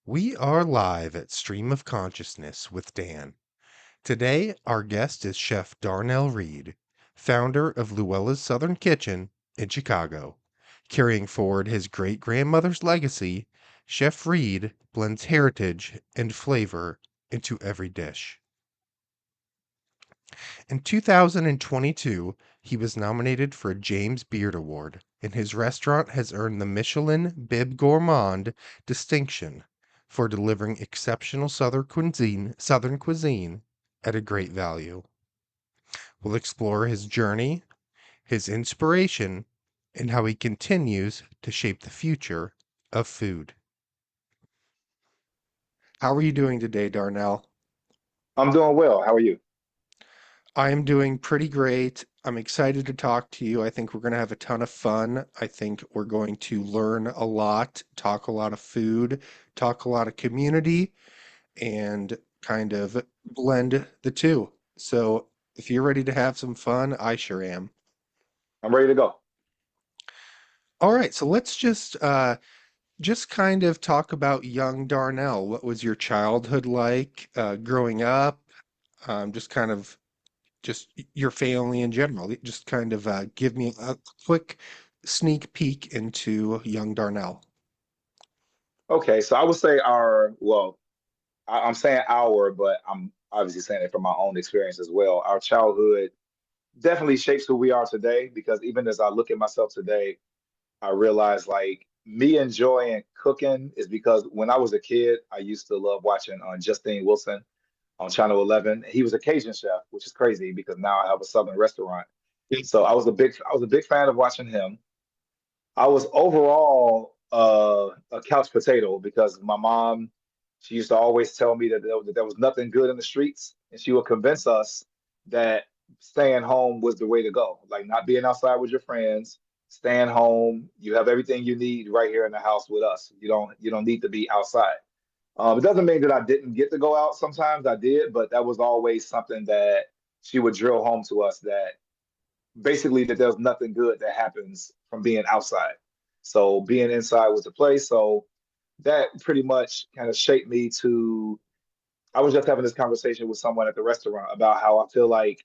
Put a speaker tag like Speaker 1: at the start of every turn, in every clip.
Speaker 1: We are live at Stream of Consciousness with Dan. Today, our guest is Chef Darnell Reed, founder of Luella's Southern Kitchen in Chicago. Carrying forward his great grandmother's legacy, Chef Reed blends heritage and flavor into every dish. In 2022, he was nominated for a James Beard Award, and his restaurant has earned the Michelin Bib Gourmand distinction for delivering exceptional Southern cuisine at a great value. We'll explore his journey, his inspiration, and how he continues to shape the future of food. How are you doing today, Darnell?
Speaker 2: I'm doing well. How are you?
Speaker 1: I am doing pretty great. I'm excited to talk to you. I think we're going to have a ton of fun. I think we're going to learn a lot, talk a lot of food, talk a lot of community, and kind of blend the two. So if you're ready to have some fun, I sure am.
Speaker 2: I'm ready to go.
Speaker 1: All right, so let's just kind of talk about young Darnell. What was your childhood like growing up? Just kind of just your family in general. Just kind of give me a quick sneak peek into young Darnell.
Speaker 2: Okay, so I would say I'm saying our, but I'm obviously saying it from my own experience as well. Our childhood definitely shapes who we are today because even as I look at myself today, I realize like me enjoying cooking is because when I was a kid, I used to love watching Justine Wilson on Channel 11. He was a Cajun chef, which is crazy because now I have a Southern restaurant. So I was a big fan of watching him. I was overall a couch potato because my mom, she used to always tell me that there was nothing good in the streets, and she would convince us that staying home was the way to go. Like not being outside with your friends, staying home. You have everything you need right here in the house with us. You don't need to be outside. It doesn't mean that I didn't get to go out. Sometimes I did, but that was always something that she would drill home to us that basically that there's nothing good that happens from being outside. So being inside was the place. So that pretty much kind of shaped me to. I was just having this conversation with someone at the restaurant about how I feel like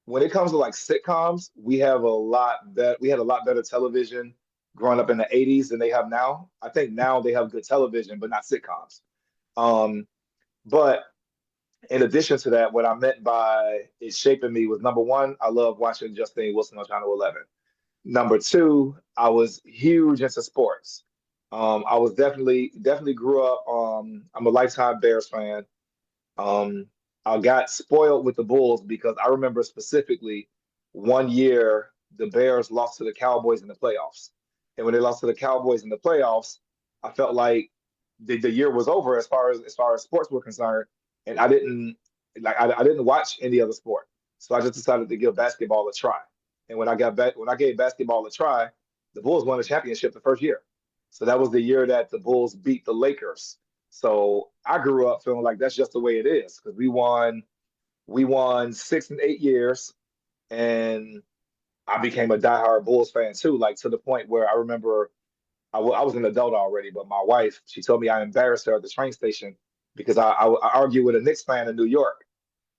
Speaker 2: when it comes to like sitcoms, we had a lot better television growing up in the 80s than they have now. I think now they have good television, but not sitcoms. Um, but in addition to that, what I meant by it shaping me was number one, I love watching Justine Wilson on Channel 11. Number two, I was huge into sports. I was definitely grew up. I'm a lifetime Bears fan. Um, I got spoiled with the Bulls because I remember specifically one year the Bears lost to the Cowboys in the playoffs, and when they lost to the Cowboys in the playoffs, I felt like the year was over as far as sports were concerned, and I didn't watch any other sport, so I just decided to give basketball a try. And when I gave basketball a try, the Bulls won the championship the first year. So that was the year that the Bulls beat the Lakers. So I grew up feeling like that's just the way it is because we won 6 and 8 years, and I became a diehard Bulls fan too. Like to the point where I remember I was an adult already, but my wife she told me I embarrassed her at the train station because I argued with a Knicks fan in New York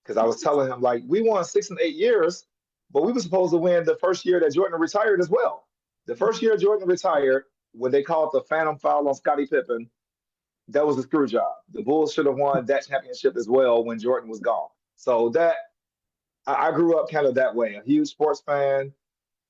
Speaker 2: because I was telling him like we won 6 and 8 years, but we were supposed to win the first year that Jordan retired as well. The first year Jordan retired, when they called the phantom foul on Scottie Pippen, that was a screw job. The Bulls should have won that championship as well when Jordan was gone. So that I grew up kind of that way, a huge sports fan,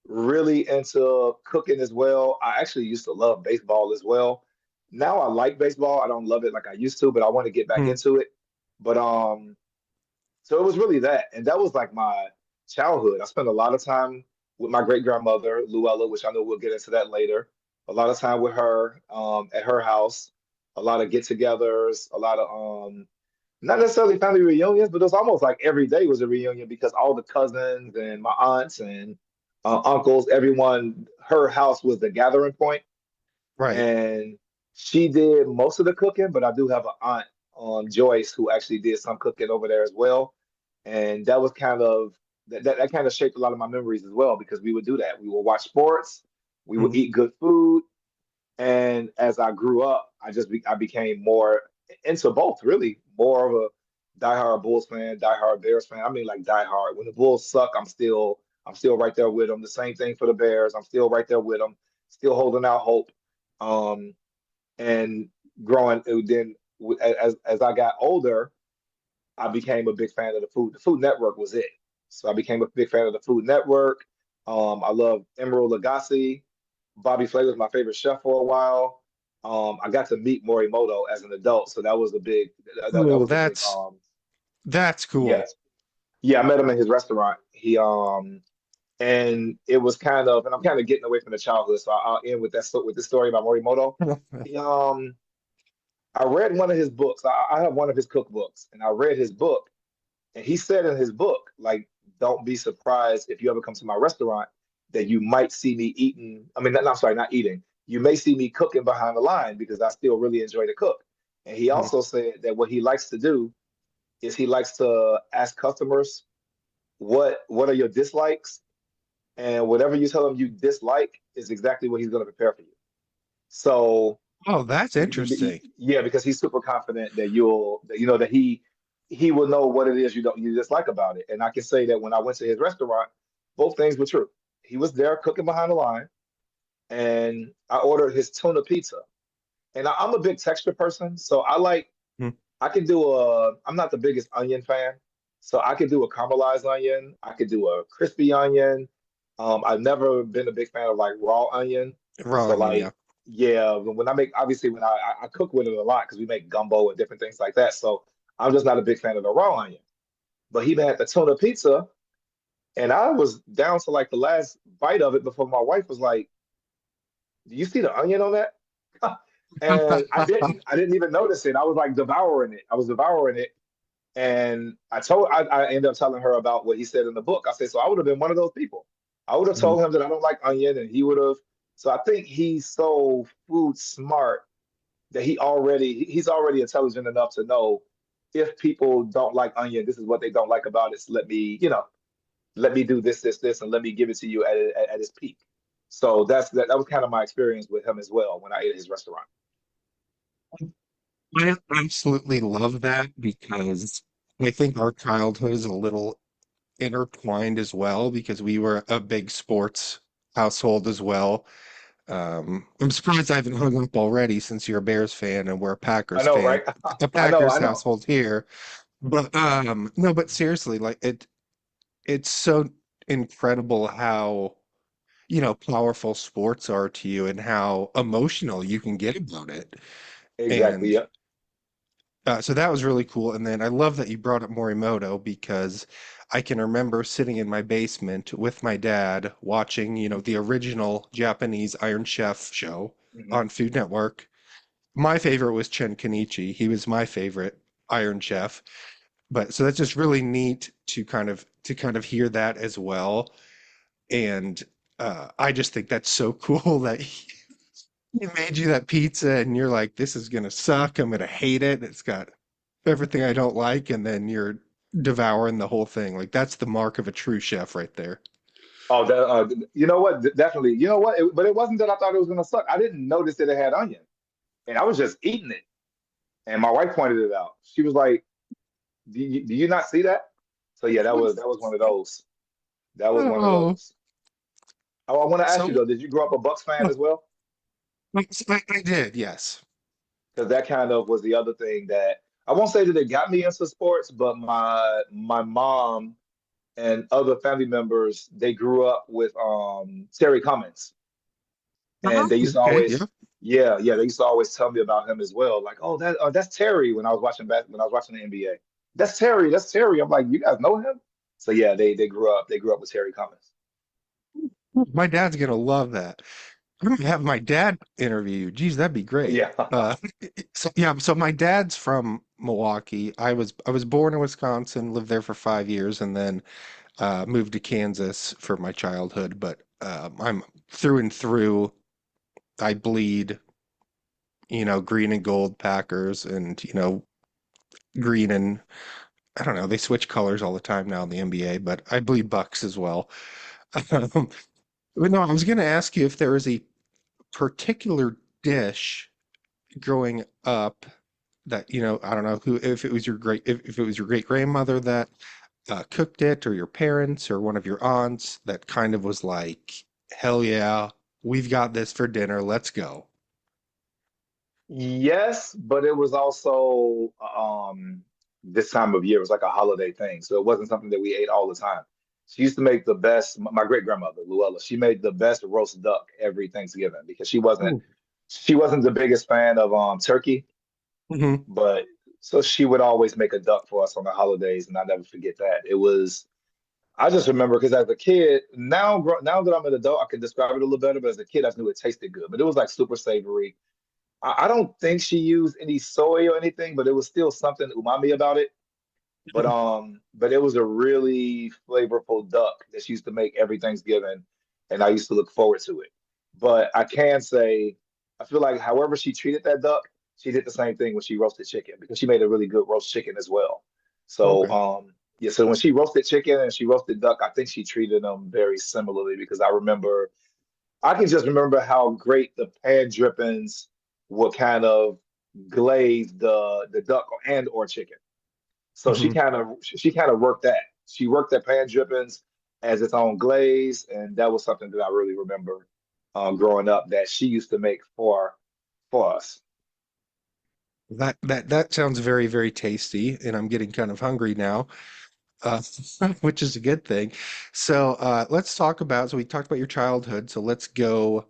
Speaker 2: really into cooking as well. I actually used to love baseball as well. Now I like baseball. I don't love it like I used to, but I want to get back
Speaker 1: Hmm.
Speaker 2: into it. But so it was really that, and that was like my childhood. I spent a lot of time with my great grandmother Luella, which I know we'll get into that later. A lot of time with her at her house, a lot of get-togethers, a lot of not necessarily family reunions, but it was almost like every day was a reunion because all the cousins and my aunts and uncles, everyone, her house was the gathering point.
Speaker 1: Right.
Speaker 2: and she did most of the cooking, but I do have an aunt, Joyce, who actually did some cooking over there as well. And that was kind of that kind of shaped a lot of my memories as well because we would do that. We would watch sports, we would
Speaker 1: Mhm.
Speaker 2: eat good food, and as I grew up, I became more into both, really, more of a diehard Bulls fan, diehard Bears fan. I mean, like diehard. When the Bulls suck, I'm still right there with them. The same thing for the Bears. I'm still right there with them, still holding out hope. Um, and growing, then as I got older, I became a big fan of the food. The Food Network was it. So I became a big fan of the Food Network. I love Emeril Lagasse. Bobby Flay was my favorite chef for a while. I got to meet Morimoto as an adult, so that was a big that
Speaker 1: Oh,
Speaker 2: was a big
Speaker 1: that's
Speaker 2: yeah.
Speaker 1: cool.
Speaker 2: Yeah, I met him in his restaurant. He and it was kind of, and I'm kind of getting away from the childhood, so I'll end with with this story about Morimoto. He I read one of his books. I have one of his cookbooks, and I read his book. And he said in his book, like, don't be surprised if you ever come to my restaurant that you might see me eating. I mean, I'm sorry, not eating. You may see me cooking behind the line because I still really enjoy to cook. And he
Speaker 1: Mhm.
Speaker 2: also said that what he likes to do is he likes to ask customers what are your dislikes, and whatever you tell him you dislike is exactly what he's going to prepare for you. So
Speaker 1: Oh, that's interesting.
Speaker 2: yeah, because he's super confident that that he will know what it is you dislike about it. And I can say that when I went to his restaurant, both things were true. He was there cooking behind the line, and I ordered his tuna pizza. And I'm a big texture person, so
Speaker 1: Mhm.
Speaker 2: I can do a I'm not the biggest onion fan, so I could do a caramelized onion, I could do a crispy onion. I've never been a big fan of like raw onion.
Speaker 1: Raw
Speaker 2: So
Speaker 1: onion, yeah.
Speaker 2: like yeah, when I make obviously when I cook with it a lot because we make gumbo and different things like that. So I'm just not a big fan of the raw onion. But he had the tuna pizza, and I was down to like the last bite of it before my wife was like, "Do you see the onion on that?" And I didn't even notice it. I was like devouring it. I was devouring it. And I ended up telling her about what he said in the book. I said, so I would have been one of those people. I would have
Speaker 1: Mhm.
Speaker 2: told him that I don't like onion, and he would have. So I think he's so food smart that he's already intelligent enough to know if people don't like onion, this is what they don't like about it. So let me do this, and let me give it to you at its peak. So that was kind of my experience with him as well when I ate at his restaurant.
Speaker 1: I absolutely love that because I think our childhood is a little intertwined as well because we were a big sports household as well. I'm surprised I haven't hung up already since you're a Bears fan and we're a
Speaker 2: I
Speaker 1: Packers
Speaker 2: know,
Speaker 1: fan.
Speaker 2: right?
Speaker 1: A
Speaker 2: I
Speaker 1: Packers
Speaker 2: know.
Speaker 1: household here. But no, but seriously, like it's so incredible how, powerful sports are to you and how emotional you can get about it.
Speaker 2: Exactly.
Speaker 1: And
Speaker 2: Yep.
Speaker 1: so that was really cool. And then I love that you brought up Morimoto because I can remember sitting in my basement with my dad watching, the original Japanese Iron Chef show
Speaker 2: Hmm.
Speaker 1: on Food Network. My favorite was Chen Kenichi. He was my favorite Iron Chef. But so that's just really neat to kind of hear that as well. And I just think that's so cool that he made you that pizza and you're like, this is gonna suck. I'm gonna hate it. It's got everything I don't like, and then you're devouring the whole thing. Like that's the mark of a true chef right there.
Speaker 2: Oh, you know what? Definitely. You know what? But it wasn't that I thought it was gonna suck. I didn't notice that it had onion, and I was just eating it. And my wife pointed it out. She was like, do you not see that?" So yeah, that was one of those. That was one of
Speaker 1: Oh,
Speaker 2: those. Oh, I want to ask you
Speaker 1: so
Speaker 2: though, did you grow up a Bucks fan as well?
Speaker 1: I did, yes.
Speaker 2: Because that kind of was the other thing that I won't say that it got me into sports, but my mom and other family members they grew up with Terry Cummings.
Speaker 1: Uh-huh.
Speaker 2: And they used to
Speaker 1: Okay, yeah.
Speaker 2: always they used to always tell me about him as well, like, oh, that's Terry. When I was watching when I was watching the NBA, that's Terry. I'm like, you guys know him? So yeah, they grew up with Terry Cummings.
Speaker 1: My dad's gonna love that. I'm gonna have my dad interview you. Geez, that'd be great.
Speaker 2: Yeah.
Speaker 1: So yeah, so my dad's from Milwaukee. I was born in Wisconsin, lived there for 5 years, and then moved to Kansas for my childhood. But I'm through and through. I bleed. green and gold Packers and, green and I don't know, they switch colors all the time now in the NBA, but I believe Bucks as well. But no, I was going to ask you if there is a particular dish growing up that, I don't know who, if it was if it was your great grandmother that cooked it, or your parents, or one of your aunts that kind of was like, hell yeah, we've got this for dinner, let's go.
Speaker 2: Yes, but it was also this time of year. It was like a holiday thing, so it wasn't something that we ate all the time. She used to make the best. My great grandmother, Luella, she made the best roast duck every Thanksgiving because
Speaker 1: Ooh.
Speaker 2: she wasn't the biggest fan of turkey,
Speaker 1: Hmm.
Speaker 2: but so she would always make a duck for us on the holidays, and I never forget that. It was I just remember because as a kid, now that I'm an adult, I can describe it a little better. But as a kid, I just knew it tasted good. But it was like super savory. I don't think she used any soy or anything, but it was still something umami about it. But it was a really flavorful duck that she used to make every Thanksgiving, and I used to look forward to it. But I can say, I feel like however she treated that duck, she did the same thing when she roasted chicken because she made a really good roast chicken as well. So
Speaker 1: Okay.
Speaker 2: yeah, so when she roasted chicken and she roasted duck, I think she treated them very similarly because I can just remember how great the pan drippings would kind of glaze the duck and or chicken. So
Speaker 1: Hmm.
Speaker 2: she kind of worked that. She worked that pan drippings as its own glaze, and that was something that I really remember growing up that she used to make for us.
Speaker 1: That sounds very, very tasty, and I'm getting kind of hungry now, uh, which is a good thing. So let's talk about. So we talked about your childhood. So let's go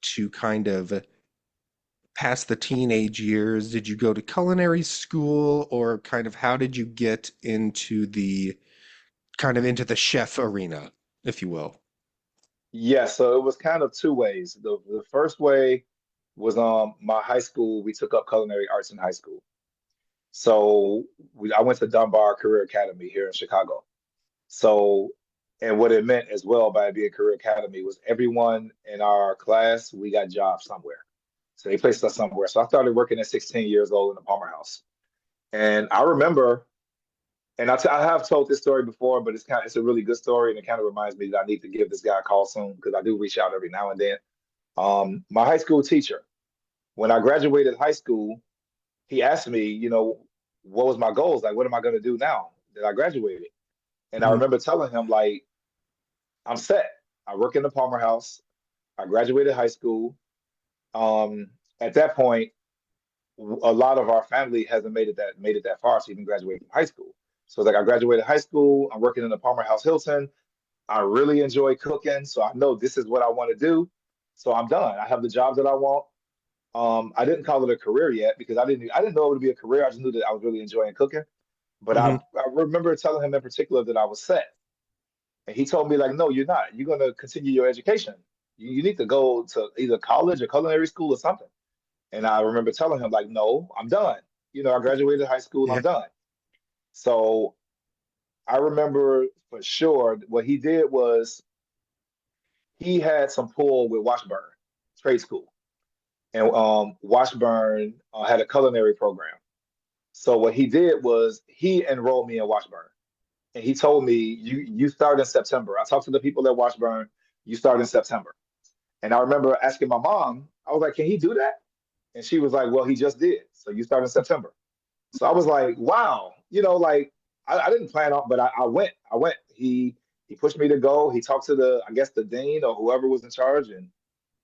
Speaker 1: to kind of past the teenage years. Did you go to culinary school, or kind of how did you get into the kind of into the chef arena, if you will?
Speaker 2: Yeah, so it was kind of two ways. The first way was my high school. We took up culinary arts in high school. So I went to Dunbar Career Academy here in Chicago. So, and what it meant as well by being Career Academy was everyone in our class, we got jobs somewhere. So they placed us somewhere. So I started working at 16 years old in the Palmer House. And I remember, and I have told this story before, but it's a really good story, and it kind of reminds me that I need to give this guy a call soon because I do reach out every now and then. My high school teacher, when I graduated high school, he asked me, what was my goals? Like, what am I going to do now that I graduated? And I
Speaker 1: Mhm.
Speaker 2: remember telling him, like, I'm set. I work in the Palmer House. I graduated high school. Um, at that point, a lot of our family hasn't made it that far to even graduate from high school. So like I graduated high school. I'm working in the Palmer House Hilton. I really enjoy cooking, so I know this is what I want to do. So I'm done. I have the job that I want. I didn't call it a career yet because I didn't know it would be a career. I just knew that I was really enjoying cooking. But
Speaker 1: Mhm.
Speaker 2: I remember telling him in particular that I was set. And he told me, like, no, you're not. You're going to continue your education. You need to go to either college or culinary school or something. And I remember telling him, like, no, I'm done. I graduated high school,
Speaker 1: Yeah.
Speaker 2: I'm done. So I remember for sure what he did was he had some pull with Washburn Trade School. And Washburn had a culinary program. So what he did was he enrolled me in Washburn. And he told me, you start in September. I talked to the people at Washburn, you start in September. And I remember asking my mom, I was like, can he do that? And she was like, well, he just did. So you start in September. So I was like, wow, like I didn't plan on, but I went. I went. He pushed me to go. He talked to I guess the dean or whoever was in charge, and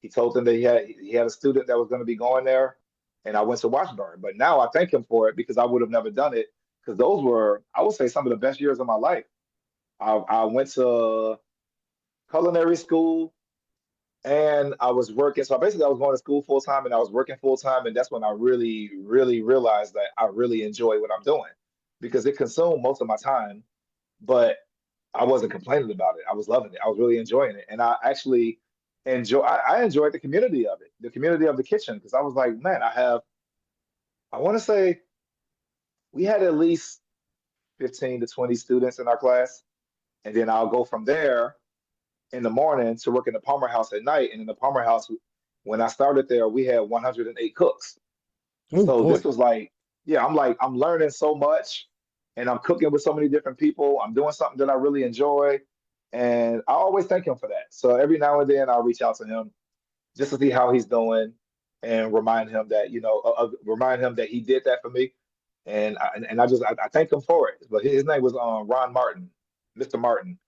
Speaker 2: he told them that he had a student that was going to be going there, and I went to Washburn. But now I thank him for it because I would have never done it because those were, I would say, some of the best years of my life. I went to culinary school and I was working. So basically, I was going to school full time and I was working full time. And that's when I really, really realized that I really enjoy what I'm doing because it consumed most of my time, but I wasn't complaining about it. I was loving it. I was really enjoying it. And I actually I enjoyed the community of it, the community of the kitchen, because I was like, man, I want to say we had at least 15 to 20 students in our class. And then I'll go from there in the morning to work in the Palmer House at night. And in the Palmer House, when I started there, we had 108 cooks.
Speaker 1: Oh
Speaker 2: So this
Speaker 1: boy.
Speaker 2: was like, yeah, I'm learning so much and I'm cooking with so many different people. I'm doing something that I really enjoy. And I always thank him for that. So every now and then I'll reach out to him just to see how he's doing and remind him that, remind him that he did that for me. And I thank him for it. But his name was Ron Martin, Mr. Martin.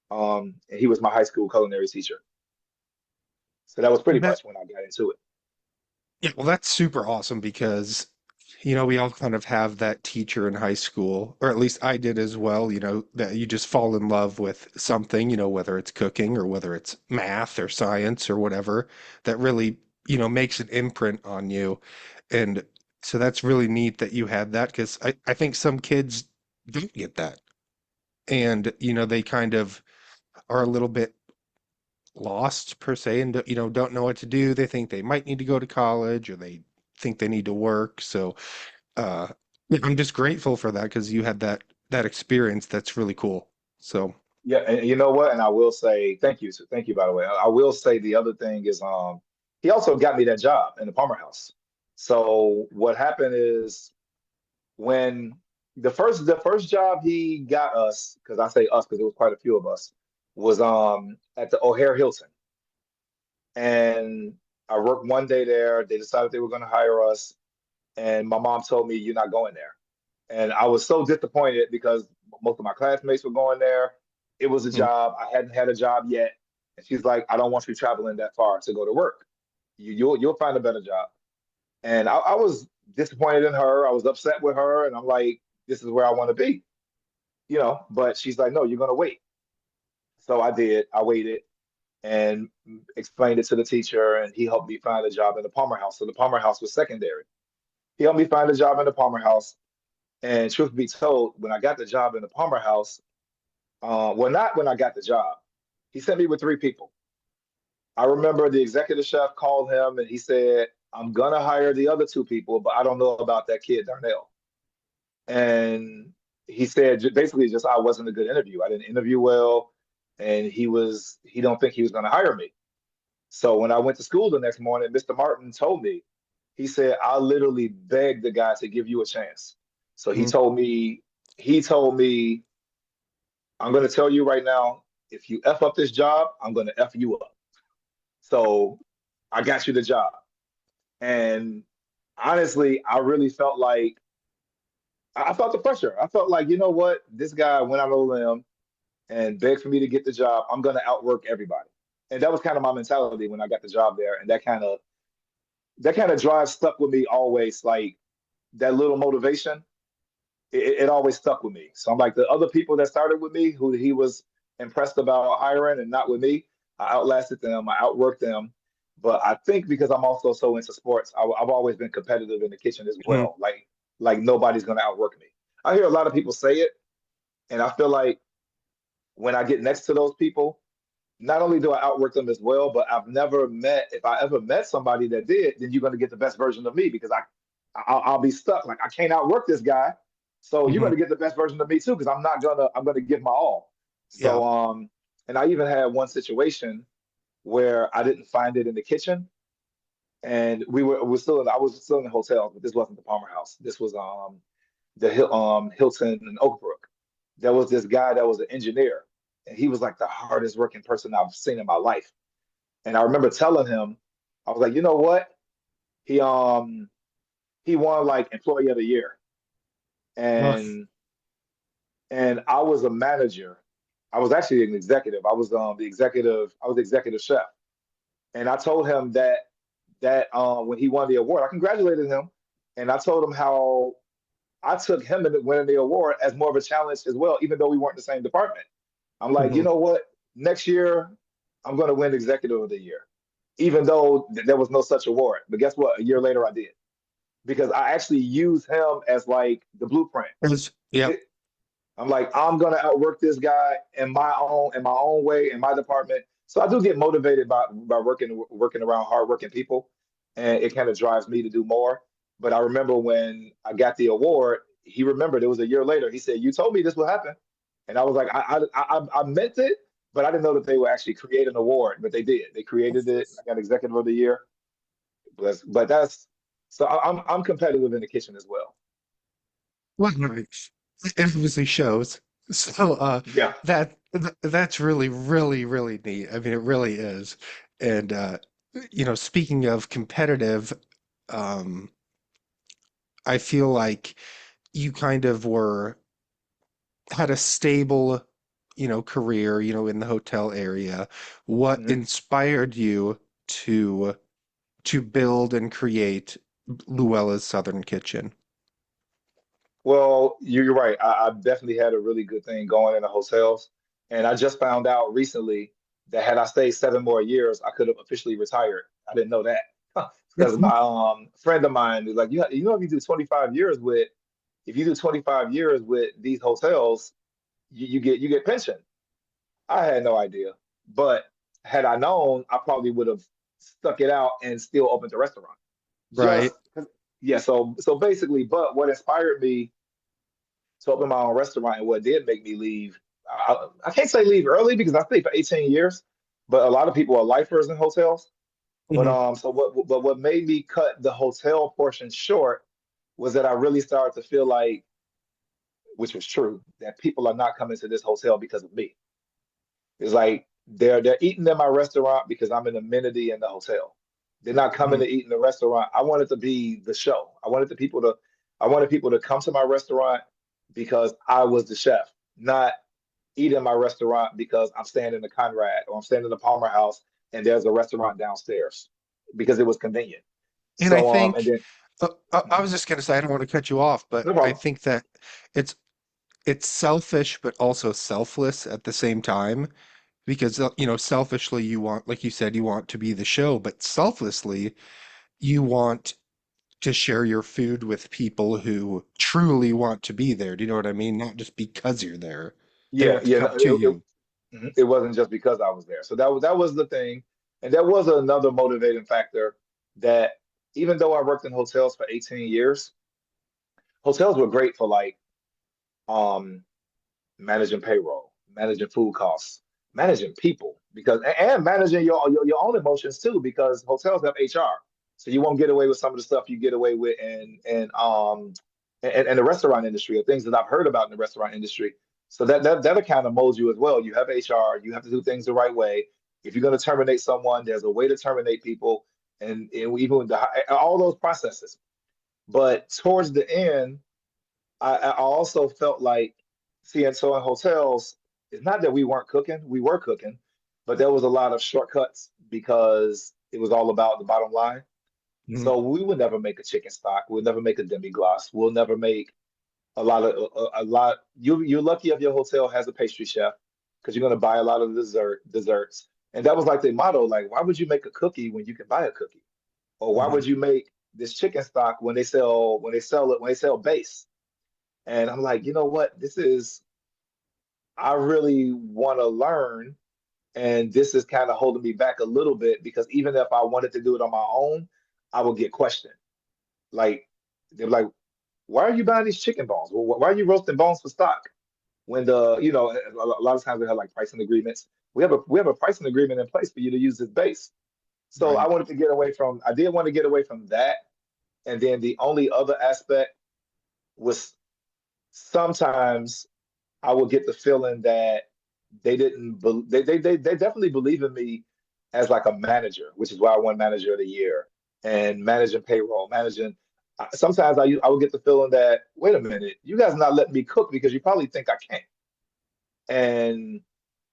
Speaker 2: And he was my high school culinary teacher. So that was pretty
Speaker 1: That
Speaker 2: much when I got into it.
Speaker 1: Yeah, well, that's super awesome because, we all kind of have that teacher in high school, or at least I did as well, that you just fall in love with something, whether it's cooking or whether it's math or science or whatever, that really, makes an imprint on you. And so that's really neat that you had that because I think some kids don't get that. And, they kind of are a little bit lost per se and don't know what to do. They think they might need to go to college or they think they need to work. So uh yeah, I'm just grateful for that because you had that experience. That's really cool. So
Speaker 2: Yeah, and you know what? And I will say thank you. So thank you, by the way. I will say the other thing is he also got me that job in the Palmer House. So what happened is when the first job he got us, because I say us because there was quite a few of us, was at the O'Hare Hilton. And I worked one day there. They decided they were going to hire us, and my mom told me, "You're not going there." And I was so disappointed because most of my classmates were going there. It was a
Speaker 1: mm,
Speaker 2: job. I hadn't had a job yet. And she's like, I don't want you traveling that far to go to work. You'll find a better job. And I was disappointed in her. I was upset with her. And I'm like, this is where I want to be, But she's like, no, you're going to wait. So I did. I waited and explained it to the teacher. And he helped me find a job in the Palmer House. So the Palmer House was secondary. He helped me find a job in the Palmer House. And truth be told, when I got the job in the Palmer House, well, not when I got the job, he sent me with three people. I remember the executive chef called him and he said, I'm going to hire the other two people, but I don't know about that kid, Darnell. And he said basically just I wasn't a good interview. I didn't interview well. And he don't think he was going to hire me. So when I went to school the next morning, Mr. Martin told me, he said, I literally begged the guy to give you a chance. So he
Speaker 1: mm.
Speaker 2: told me, he told me, I'm going to tell you right now, if you F up this job, I'm going to F you up. So I got you the job. And honestly, I really felt like, I felt the pressure. I felt like, you know what? This guy went out on a limb and begged for me to get the job. I'm going to outwork everybody. And that was kind of my mentality when I got the job there. And that kind of drive stuck with me always. Like that little motivation, it always stuck with me. So I'm like the other people that started with me, who he was impressed about hiring and not with me, I outlasted them, I outworked them. But I think because I'm also so into sports, I've always been competitive in the kitchen as
Speaker 1: Mm.
Speaker 2: well. Like nobody's gonna outwork me. I hear a lot of people say it, and I feel like when I get next to those people, not only do I outwork them as well, but I've never met, if I ever met somebody that did, then you're going to get the best version of me because I'll be stuck. Like I can't outwork this guy. So you're going
Speaker 1: Mhm.
Speaker 2: to get the best version of me too, because I'm going to give my all.
Speaker 1: Yeah.
Speaker 2: So, and I even had one situation where I didn't find it in the kitchen and I was still in the hotel, but this wasn't the Palmer House. This was, Hilton in Oak Brook. There was this guy that was an engineer and he was like the hardest working person I've seen in my life. And I remember telling him, I was like, you know what? He um he won like employee of the year.
Speaker 1: Well,
Speaker 2: And I was a manager. I was actually an executive. I was the executive chef. And I told him that when he won the award, I congratulated him. And I told him how I took him in winning the award as more of a challenge as well, even though we weren't the same department. I'm like, you
Speaker 1: mhm.
Speaker 2: know what? Next year, I'm going to win Executive of the Year, even though there was no such award. But guess what? A year later, I did because I actually used him as like the blueprint.
Speaker 1: Yeah.
Speaker 2: I'm like, I'm going to outwork this guy in my own way in my department. So I do get motivated by working around hardworking people, and it kind of drives me to do more. But I remember when I got the award, he remembered it was a year later. He said, "You told me this would happen," and I was like, I meant it, but I didn't know that they would actually create an award. But they did. They created it. I got Executive of the Year. but that's so I'm competitive in the kitchen as well.
Speaker 1: Well, no, it obviously shows. So
Speaker 2: Yeah.
Speaker 1: that's really, really, really neat. I mean, it really is. And speaking of competitive, um, I feel like you kind of were had a stable, career, in the hotel area. What
Speaker 2: Mhm.
Speaker 1: inspired you to to build and create Luella's Southern Kitchen?
Speaker 2: Well, you're right. I've definitely had a really good thing going in the hotels. And I just found out recently that had I stayed 7 more years, I could have officially retired. I didn't know that. Because my friend of mine is like, if you do 25 years with, if you do 25 years with these hotels, you get pension. I had no idea. But had I known, I probably would have stuck it out and still opened the restaurant.
Speaker 1: Right,
Speaker 2: Just yeah, so basically, but what inspired me to open my own restaurant and what did make me leave, I can't say leave early because I stayed for 18 years, but a lot of people are lifers in hotels. But
Speaker 1: hmm
Speaker 2: what made me cut the hotel portion short was that I really started to feel like, which was true, that people are not coming to this hotel because of me. It's like they're eating in my restaurant because I'm an amenity in the hotel. They're not coming
Speaker 1: hmm
Speaker 2: to eat in the restaurant. I wanted to be the show. I wanted people to come to my restaurant because I was the chef, not eat in my restaurant because I'm staying in the Conrad or I'm staying in the Palmer House and there's a restaurant downstairs because it was convenient.
Speaker 1: And I
Speaker 2: So and
Speaker 1: think
Speaker 2: then
Speaker 1: I
Speaker 2: mhm,
Speaker 1: was just going to say I don't want to cut you off, but
Speaker 2: no
Speaker 1: I
Speaker 2: problem.
Speaker 1: think that it's it's selfish but also selfless at the same time because selfishly you want, like you said, you want to be the show, but selflessly you want to share your food with people who truly want to be there. Do you know what I mean? Not just because you're there. They
Speaker 2: Yeah,
Speaker 1: want to
Speaker 2: yeah.
Speaker 1: come
Speaker 2: No,
Speaker 1: to you.
Speaker 2: it wasn't just because I was there. So that was the thing, and that was another motivating factor. That even though I worked in hotels for 18 years, hotels were great for like um managing payroll, managing food costs, managing people because and managing your own emotions too because hotels have HR. So you won't get away with some of the stuff you get away with in the restaurant industry or things that I've heard about in the restaurant industry. So that kind of molds you as well. You have HR, you have to do things the right way. If you're going to terminate someone, there's a way to terminate people and even with all those processes. But towards the end, I also felt like, see, and so in hotels, it's not that we weren't cooking, we were cooking, but there was a lot of shortcuts because it was all about the bottom line.
Speaker 1: Mhm.
Speaker 2: So we would never make a chicken stock, we'll never make a demi-glace, we'll never make a lot. You're lucky if your hotel has a pastry chef because you're going to buy a lot of desserts. And that was like the motto, like, why would you make a cookie when you can buy a cookie? Or why
Speaker 1: Mhm.
Speaker 2: would you make this chicken stock when they sell base? And I'm like, you know what? I really want to learn. And this is kind of holding me back a little bit because even if I wanted to do it on my own, I would get questioned. Like, they're like, why are you buying these chicken bones? Well, why are you roasting bones for stock? When a lot of times we have like pricing agreements. We have a pricing agreement in place for you to use this base. So
Speaker 1: Right.
Speaker 2: I did want to get away from that. And then the only other aspect was sometimes I would get the feeling that they didn't be, they definitely believe in me as like a manager, which is why I won manager of the year and managing payroll, managing. Sometimes I would get the feeling that wait a minute, you guys not letting me cook because you probably think I can't. And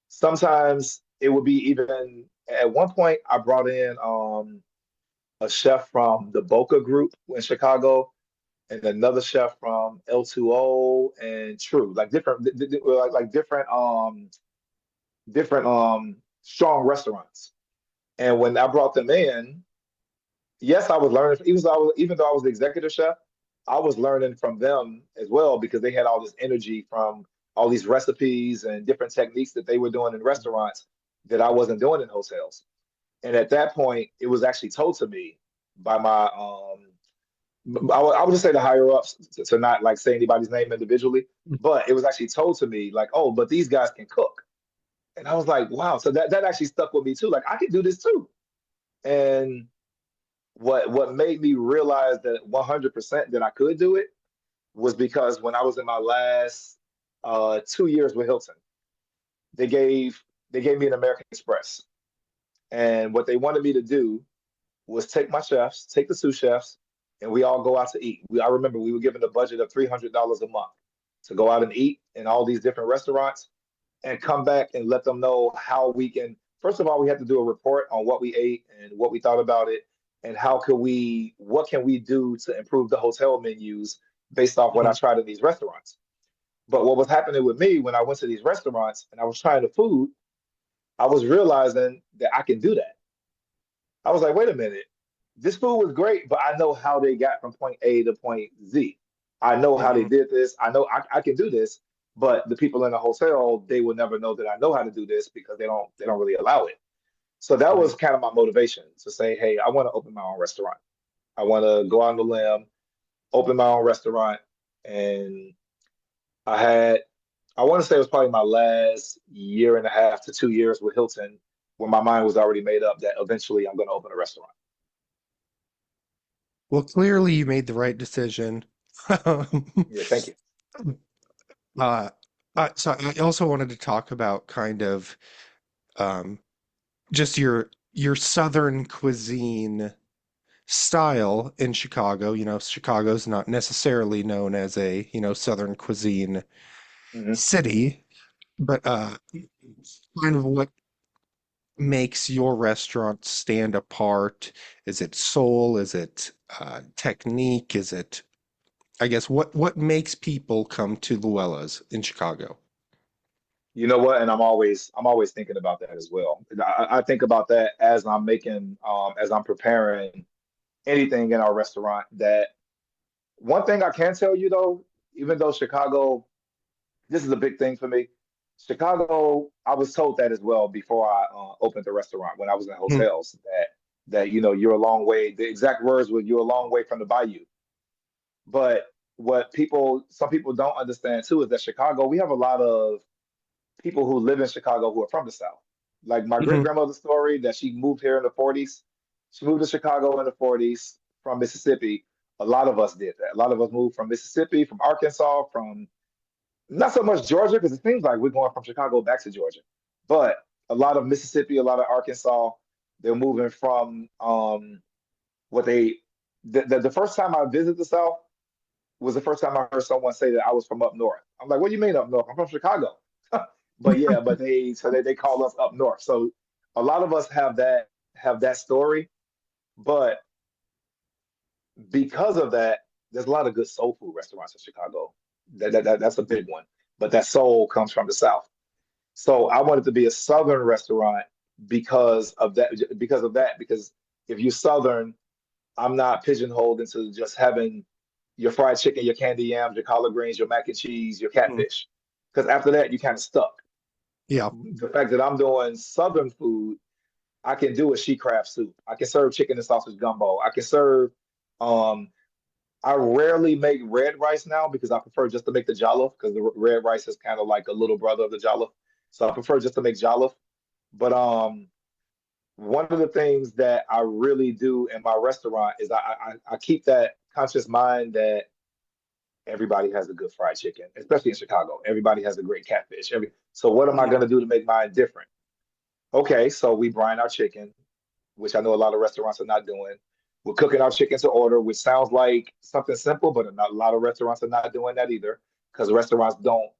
Speaker 2: sometimes it would be even at one point I brought in a chef from the Boca Group in Chicago and another chef from L2O and True, like different, like different strong restaurants. And when I brought them in, yes, I was learning. Even though I was the executive chef, I was learning from them as well because they had all this energy from all these recipes and different techniques that they were doing in restaurants that I wasn't doing in hotels. And at that point, it was actually told to me by my I would just say the higher ups to not like say anybody's name individually, but it was actually told to me like, oh, but these guys can cook. And I was like, wow. So that actually stuck with me too. Like I could do this too. And what made me realize that 100% that I could do it was because when I was in my last 2 years with Hilton, they gave they gave me an American Express, and what they wanted me to do was take my chefs, take the sous chefs, and we all go out to eat. I remember we were given a budget of $300 a month to go out and eat in all these different restaurants and come back and let them know how we can. First of all, we had to do a report on what we ate and what we thought about it, and what can we do to improve the hotel menus based off what I
Speaker 1: Mhm.
Speaker 2: tried in these restaurants. But what was happening with me when I went to these restaurants and I was trying the food, I was realizing that I can do that. I was like, wait a minute, this food was great, but I know how they got from point A to point Z. I know how they
Speaker 1: Mhm.
Speaker 2: did this. I know I can do this, but the people in the hotel, they will never know that I know how to do this because they don't really allow it. So that was
Speaker 1: Right.
Speaker 2: kind of my motivation to say, hey, I want to open my own restaurant. I want to go on the limb, open my own restaurant. And I had, I want to say it was probably my last year and a half to 2 years with Hilton, where my mind was already made up that eventually I'm going to open a restaurant.
Speaker 1: Well, clearly you made the right decision.
Speaker 2: Yeah, thank you.
Speaker 1: Uh, so I also wanted to talk about kind of um, just your Southern cuisine style in Chicago. You know, Chicago's not necessarily known as a, Southern cuisine
Speaker 2: Hmm.
Speaker 1: city, but kind of what makes your restaurant stand apart? Is it soul? Is it technique? Is it, I guess, what makes people come to Luella's in Chicago?
Speaker 2: You know what? And I'm always thinking about that as well. I think about that as as I'm preparing anything in our restaurant. That one thing I can tell you though, even though Chicago, this is a big thing for me. Chicago, I was told that as well before I opened the restaurant when I was in
Speaker 1: Hmm.
Speaker 2: hotels that you're a long way. The exact words were you're a long way from the bayou. But some people don't understand too is that Chicago, we have a lot of people who live in Chicago who are from the South. Like my great
Speaker 1: Hmm.
Speaker 2: grandmother's story that she moved here in the 40s. She moved to Chicago in the 40s from Mississippi. A lot of us did that. A lot of us moved from Mississippi, from Arkansas, from not so much Georgia, because it seems like we're going from Chicago back to Georgia. But a lot of Mississippi, a lot of Arkansas, they're moving from what they the first time I visited the South was the first time I heard someone say that I was from up north. I'm like, what do you mean up north? I'm from Chicago. But yeah, but they call us up north. So a lot of us have that story, but because of that, there's a lot of good soul food restaurants in Chicago. That's a big one. But that soul comes from the South. So I wanted to be a Southern restaurant because if you're Southern, I'm not pigeonholed into just having your fried chicken, your candy yams, your collard greens, your mac and cheese, your
Speaker 1: Hmm.
Speaker 2: catfish. Because after that, you're kind of stuck.
Speaker 1: Yeah.
Speaker 2: The fact that I'm doing Southern food, I can do a she crab soup. I can serve chicken and sausage gumbo. I can serve. Um, I rarely make red rice now because I prefer just to make the jollof because the red rice is kind of like a little brother of the jollof. So I prefer just to make jollof. But one of the things that I really do in my restaurant is I keep that conscious mind that everybody has a good fried chicken, especially in Chicago. Everybody has a great catfish. So what am I
Speaker 1: Yeah.
Speaker 2: going to do to make mine different? Okay, so we brine our chicken, which I know a lot of restaurants are not doing. We're cooking our chicken to order, which sounds like something simple, but a lot of restaurants are not doing that either because restaurants don't.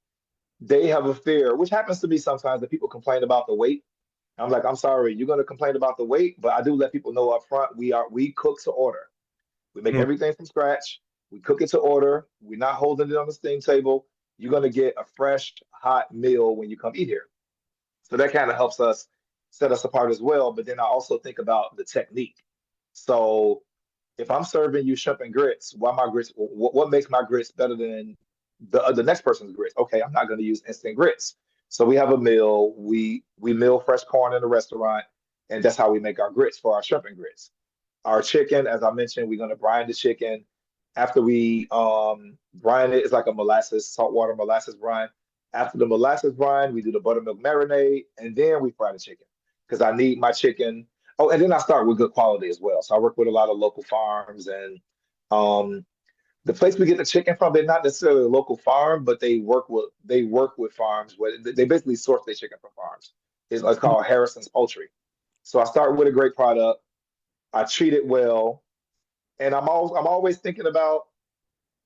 Speaker 2: They have a fear, which happens to me sometimes, that people complain about the wait. I'm like, I'm sorry, you're going to complain about the wait, but I do let people know up front we cook to order. We make
Speaker 1: Hmm.
Speaker 2: everything from scratch. We cook it to order. We're not holding it on the steam table. You're going to get a fresh, hot meal when you come eat here. So that kind of helps us set us apart as well. But then I also think about the technique. So if I'm serving you shrimp and grits, why my grits? What makes my grits better than the next person's grits? Okay, I'm not going to use instant grits. So we have a mill. We mill fresh corn in the restaurant, and that's how we make our grits for our shrimp and grits. Our chicken, as I mentioned, we're going to brine the chicken. After we brine it, it's like a molasses, saltwater molasses brine. After the molasses brine, we do the buttermilk marinade, and then we fry the chicken because I need my chicken. Oh, and then I start with good quality as well. So I work with a lot of local farms, and um, the place we get the chicken from, they're not necessarily a local farm, but they work with farms where they basically source their chicken from farms. It's called Harrison's Poultry. So I start with a great product. I treat it well, and I'm always thinking about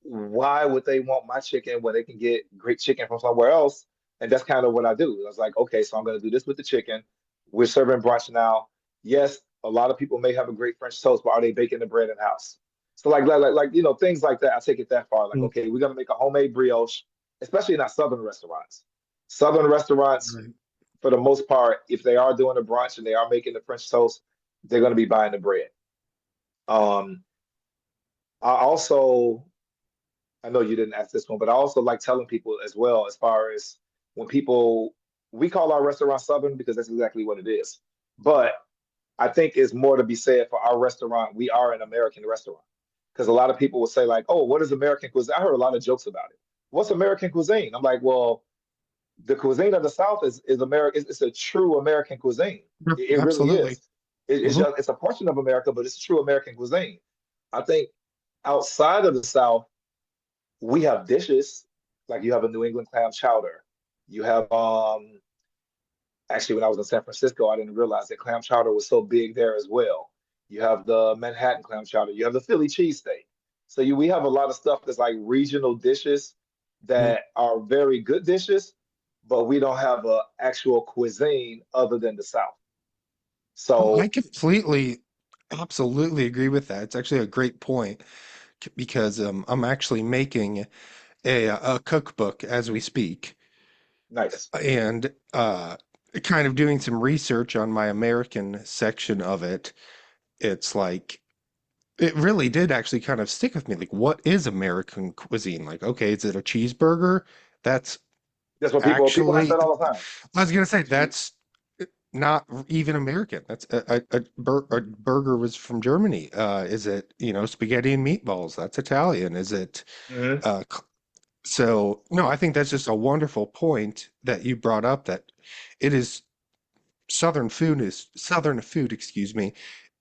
Speaker 2: why would they want my chicken when they can get great chicken from somewhere else? And that's kind of what I do. I was like, okay, so I'm going to do this with the chicken. We're serving brunch now. Yes, a lot of people may have a great French toast, but are they baking the bread in house? So things like that. I take it that far. Like,
Speaker 1: Mhm.
Speaker 2: okay, we're gonna make a homemade brioche, especially in our southern restaurants. Southern restaurants,
Speaker 1: Right.
Speaker 2: for the most part, if they are doing a brunch and they are making the French toast, they're gonna be buying the bread. Um, I also I know you didn't ask this one, but I also like telling people as well, as far as when people, we call our restaurant Southern because that's exactly what it is. But I think it's more to be said for our restaurant. We are an American restaurant because a lot of people will say, like, oh, what is American cuisine? I heard a lot of jokes about it. What's American cuisine? I'm like, well, the cuisine of the South is America. It's a true American cuisine.
Speaker 1: Yep,
Speaker 2: It really
Speaker 1: absolutely.
Speaker 2: is. It's
Speaker 1: Hmm.
Speaker 2: just it's a portion of America, but it's true American cuisine. I think outside of the South we have dishes like you have a New England clam chowder. You have actually when I was in San Francisco, I didn't realize that clam chowder was so big there as well. You have the Manhattan clam chowder. You have the Philly cheesesteak. So we have a lot of stuff that's like regional dishes that are very good dishes, but we don't have a actual cuisine other than the South.
Speaker 1: I
Speaker 2: So
Speaker 1: completely, absolutely agree with that. It's actually a great point because I'm actually making a cookbook as we speak,
Speaker 2: nice.
Speaker 1: and kind of doing some research on my American section of it. It's like it really did actually kind of stick with me. Like, what is American cuisine? Like, okay, is it a cheeseburger? That's
Speaker 2: That's what people ask
Speaker 1: actually,
Speaker 2: that all the time.
Speaker 1: I was gonna say
Speaker 2: You-
Speaker 1: that's not even American. That's a burger was from Germany. Is it, spaghetti and meatballs? That's Italian. Is it,
Speaker 2: Mhm.
Speaker 1: uh, so no, I think that's just a wonderful point that you brought up that it is Southern food, excuse me.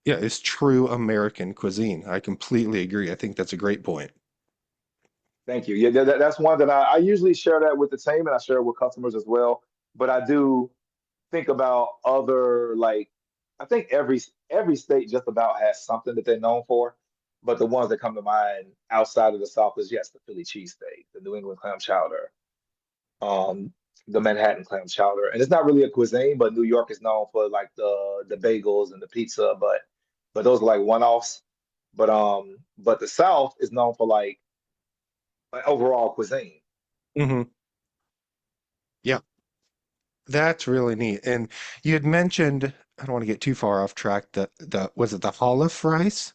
Speaker 1: Yeah, is true American cuisine. I completely agree. I think that's a great point.
Speaker 2: Thank you. Yeah, that's one that I usually share that with the team and I share it with customers as well. But I do think about other like I think every state just about has something that they're known for. But the ones that come to mind outside of the South is yes, the Philly cheesesteak, the New England clam chowder, um, the Manhattan clam chowder. And it's not really a cuisine, but New York is known for like the bagels and the pizza, but those are like one-offs. But the South is known for like overall cuisine.
Speaker 1: Hmm. Yeah, that's really neat. And you had mentioned, I don't want to get too far off track, the was it the Hollow rice?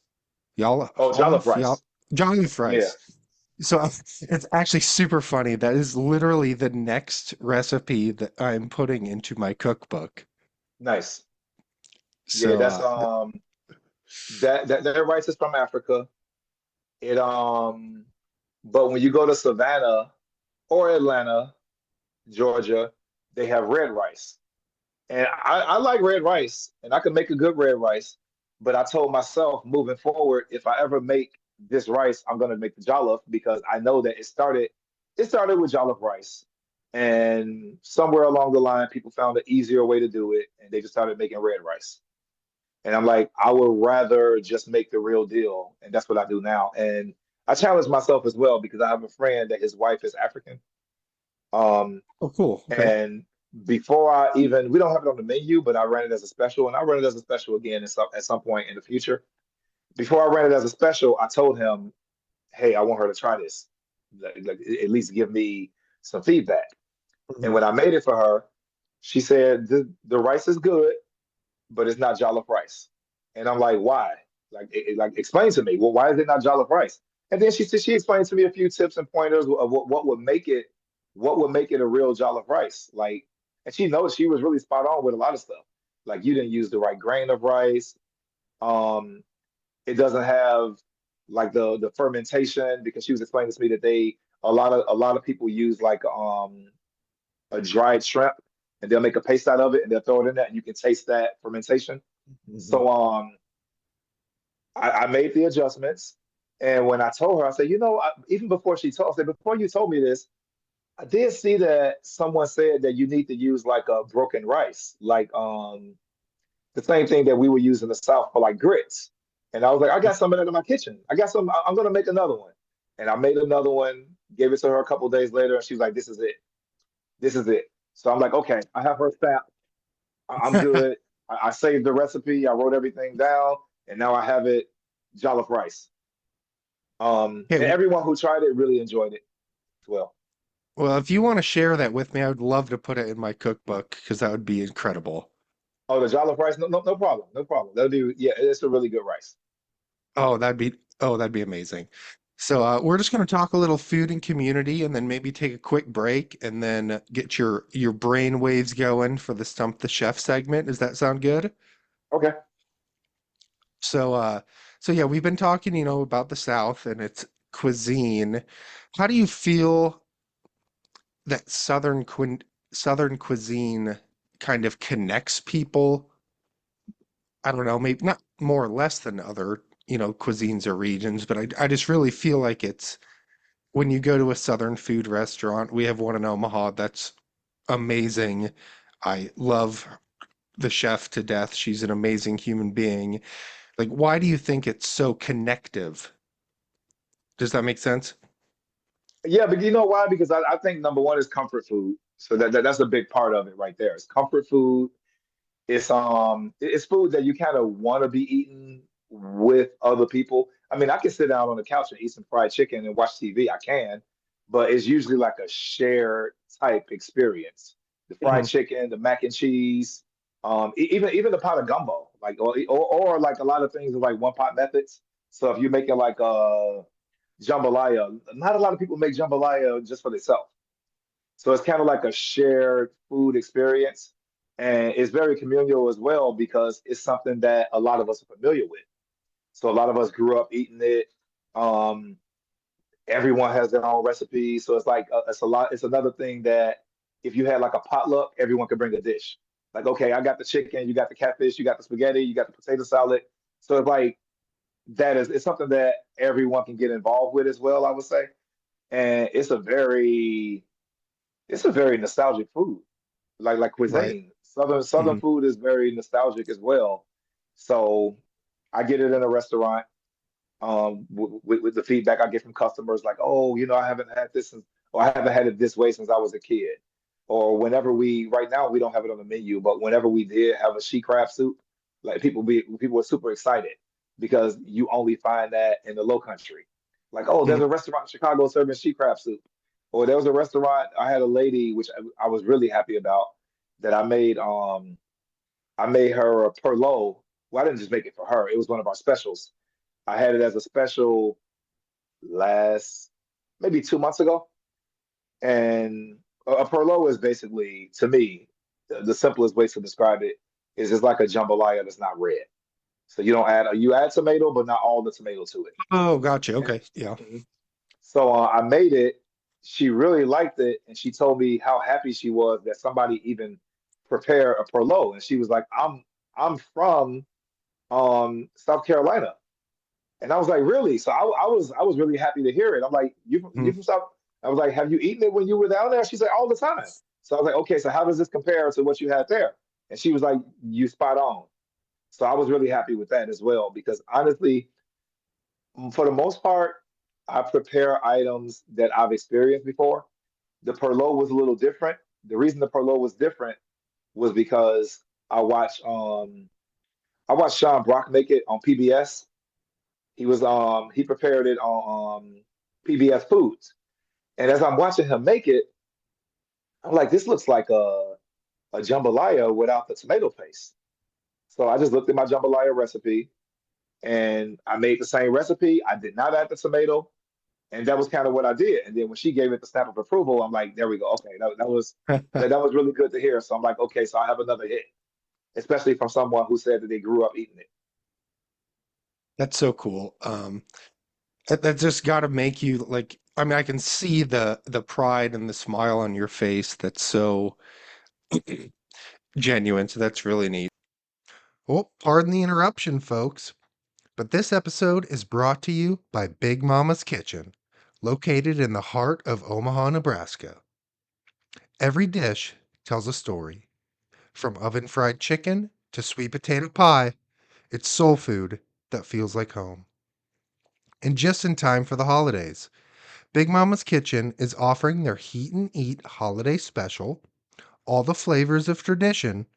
Speaker 1: Y'all
Speaker 2: Oh, jollof
Speaker 1: Hollow,
Speaker 2: rice.
Speaker 1: y'all Jollof
Speaker 2: Yeah,
Speaker 1: rice. So it's actually super funny. That is literally the next recipe that I'm putting into my cookbook.
Speaker 2: nice. Yeah,
Speaker 1: So
Speaker 2: that's that rice is from Africa. It but when you go to Savannah or Atlanta, Georgia, they have red rice. And I like red rice and I can make a good red rice. But I told myself moving forward, if I ever make this rice, I'm gonna make the jollof because I know that it started with jollof rice. And somewhere along the line, people found an easier way to do it and they just started making red rice. And I'm like, I would rather just make the real deal. And that's what I do now. And I challenge myself as well because I have a friend that his wife is African. Um,
Speaker 1: oh, cool. Okay.
Speaker 2: and before we don't have it on the menu, but I ran it as a special and I run it as a special again at some point in the future. Before I ran it as a special, I told him, hey, I want her to try this. Like, at least give me some feedback. And
Speaker 1: Mhm.
Speaker 2: when I made it for her, she said, the rice is good, but it's not jollof rice. And I'm like, why? Like, like explain to me. Well, why is it not jollof rice? And then she explained to me a few tips and pointers of what would make it a real jollof rice. Like, and she knows she was really spot on with a lot of stuff. Like, you didn't use the right grain of rice. Um, it doesn't have like the fermentation because she was explaining to me that a lot of people use like a dried shrimp and they'll make a paste out of it and they'll throw it in there and you can taste that fermentation.
Speaker 1: Mhm.
Speaker 2: So I made the adjustments. And when I told her, I said, even before she told, I said, before you told me this, I did see that someone said that you need to use like a broken rice, like the same thing that we would use in the South for like grits. And I was like, I got some of that in my kitchen. I got some. I'm gonna make another one. And I made another one, gave it to her a couple days later, and she was like, "This is it. This is it." So I'm like, "Okay, I have her stamp. I'm good." I saved the recipe. I wrote everything down, and now I have it, jollof rice.
Speaker 1: Okay,
Speaker 2: And everyone who tried it really enjoyed it as well.
Speaker 1: well, if you want to share that with me, I would love to put it in my cookbook because that would be incredible.
Speaker 2: Oh, the jollof rice? No, no, no problem. No problem. That'll be, yeah, it's a really good rice.
Speaker 1: Oh, that'd be amazing. So we're just going to talk a little food and community, and then maybe take a quick break, and then get your brain waves going for the Stump the Chef segment. Does that sound good?
Speaker 2: Okay.
Speaker 1: So so yeah, we've been talking, about the South and its cuisine. How do you feel that Southern cuisine kind of connects people? I don't know, maybe not more or less than other, cuisines or regions, but I just really feel like it's when you go to a Southern food restaurant, we have one in Omaha that's amazing. I love the chef to death. She's an amazing human being. Like, why do you think it's so connective? Does that make sense?
Speaker 2: Yeah, but you know why? Because I think number one is comfort food. So that's a big part of it right there. It's comfort food. It's food that you kind of want to be eating with other people. I mean, I can sit down on the couch and eat some fried chicken and watch TV. I can, but it's usually like a shared type experience. The fried
Speaker 1: Mhm.
Speaker 2: chicken, the mac and cheese, even the pot of gumbo, like or like a lot of things are like one pot methods. So if you're making like jambalaya, not a lot of people make jambalaya just for themselves. So it's kind of like a shared food experience. And it's very communal as well because it's something that a lot of us are familiar with. So a lot of us grew up eating it. Um, Everyone has their own recipe. So it's like it's a lot. It's another thing that if you had like a potluck, everyone could bring a dish. Like, okay, I got the chicken, you got the catfish, you got the spaghetti, you got the potato salad. So it's like it's something that everyone can get involved with as well, I would say. And it's a very nostalgic food, like
Speaker 1: Right.
Speaker 2: cuisine. Southern
Speaker 1: Mhm.
Speaker 2: food is very nostalgic as well. So I get it in a restaurant. With the feedback I get from customers, like, oh, I haven't had this since, or I haven't had it this way since I was a kid. Or whenever right now we don't have it on the menu, but whenever we did have a she crab soup, like people were super excited because you only find that in the Low Country. Like, oh, there's
Speaker 1: Mhm.
Speaker 2: a restaurant in Chicago serving she crab soup. Or there was a restaurant, I had a lady, which I was really happy about, that I made her a perlo. Well, I didn't just make it for her. It was one of our specials. I had it as a special last maybe 2 months ago. And a perlo is basically, to me, the simplest way to describe it is it's like a jambalaya that's not red. So you add tomato, but not all the tomato to it.
Speaker 1: Oh, gotcha.
Speaker 2: And,
Speaker 1: Okay. Yeah.
Speaker 2: mhm. So I made it. She really liked it, and she told me how happy she was that somebody even prepared a perlo. And she was like, I'm from South Carolina. And I was like, really? So I was really happy to hear it. I'm like, you
Speaker 1: Mhm.
Speaker 2: from South? I was like, have you eaten it when you were down there? She's like, all the time. So I was like, okay, so how does this compare to what you had there? And she was like, you spot on. So I was really happy with that as well because honestly, for the most part, I prepare items that I've experienced before. The Perlo was a little different. The reason the Perlo was different was because I watched Sean Brock make it on PBS. He prepared it on PBS Foods. And as I'm watching him make it, I'm like, this looks like a jambalaya without the tomato paste. So I just looked at my jambalaya recipe and I made the same recipe. I did not add the tomato, and that was kind of what I did. And then when she gave it the stamp of approval, I'm like, there we go. Okay, that was really good to hear. So I'm like, okay, so I have another hit, especially from someone who said that they grew up eating it.
Speaker 1: That's so cool. That just got to make you like, I mean, I can see the pride and the smile on your face. That's so genuine. So that's really neat. Oh, pardon the interruption, folks, but this episode is brought to you by Big Mama's Kitchen, located in the heart of Omaha, Nebraska. Every dish tells a story. From oven fried chicken to sweet potato pie, it's soul food that feels like home. And just in time for the holidays, Big Mama's Kitchen is offering their Heat and Eat holiday special, all the flavors of tradition